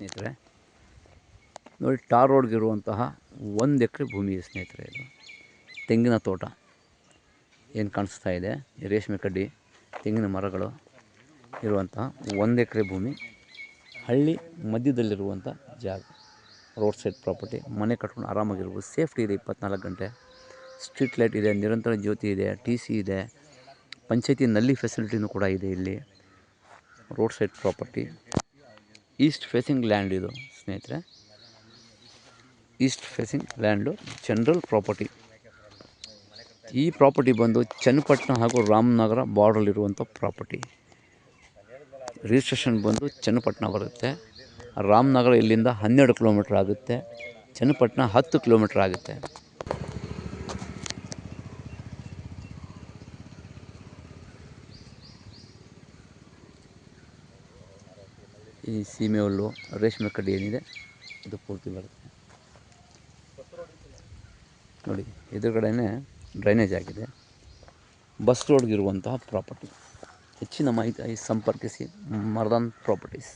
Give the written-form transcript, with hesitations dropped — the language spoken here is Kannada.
ಸ್ನೇಹಿತರೆ ನೋಡಿ, ಟಾರ್ ರೋಡ್ಗಿರುವಂತಹ 1 ಎಕರೆ ಭೂಮಿ ಇದೆ ಸ್ನೇಹಿತರೆ. ಇದು ತೆಂಗಿನ ತೋಟ ಏನು ಕಾಣಿಸ್ತಾ ಇದೆ, ರೇಷ್ಮೆ ಕಡ್ಡಿ, ತೆಂಗಿನ ಮರಗಳು ಇರುವಂತಹ 1 ಎಕರೆ ಭೂಮಿ, ಹಳ್ಳಿ ಮಧ್ಯದಲ್ಲಿರುವಂಥ ಜಾಗ, ರೋಡ್ ಸೈಡ್ ಪ್ರಾಪರ್ಟಿ. ಮನೆ ಕಟ್ಕೊಂಡು ಆರಾಮಾಗಿರ್ಬೋದು, ಸೇಫ್ಟಿ ಇದೆ, 24 ಗಂಟೆ ಸ್ಟ್ರೀಟ್ ಲೈಟ್ ಇದೆ, ನಿರಂತರ ಜ್ಯೋತಿ ಇದೆ, TC ಇದೆ, ಪಂಚಾಯತಿ ನಲ್ಲಿ ಫೆಸಿಲಿಟಿನೂ ಕೂಡ ಇದೆ. ಇಲ್ಲಿ road side property, East facing land ಇದು ಸ್ನೇಹಿತರೆ. East facing land, general property. ಈ ಪ್ರಾಪರ್ಟಿ ಬಂದು ಚನ್ನಪಟ್ಟಣ ಹಾಗೂ ರಾಮನಗರ ಬಾರ್ಡ್ರಲ್ಲಿರುವಂಥ ಪ್ರಾಪರ್ಟಿ. ರಿಜಿಸ್ಟ್ರೇಷನ್ ಬಂದು ಚನ್ನಪಟ್ಟಣ ಬರುತ್ತೆ. ರಾಮನಗರ ಇಲ್ಲಿಂದ 12 ಕಿಲೋಮೀಟ್ರ್ ಆಗುತ್ತೆ, ಚನ್ನಪಟ್ಟಣ 10 ಕಿಲೋಮೀಟ್ರ್ ಆಗುತ್ತೆ. ಈ ಸೀಮೆ ಹುಲ್ಲು, ರೇಷ್ಮೆ ಕಡ್ಡಿ ಏನಿದೆ ಇದು ಪೂರ್ತಿ ಬರುತ್ತೆ ನೋಡಿ. ಎದುರುಗಡೆನೇ ಡ್ರೈನೇಜ್ ಆಗಿದೆ. ಬಸ್ ರೋಡ್ಗಿರುವಂತಹ ಪ್ರಾಪರ್ಟಿ. ಹೆಚ್ಚಿನ ಮಾಹಿತಿ ಸಂಪರ್ಕಿಸಿ ಮರ್ದಾನ್ ಪ್ರಾಪರ್ಟೀಸ್.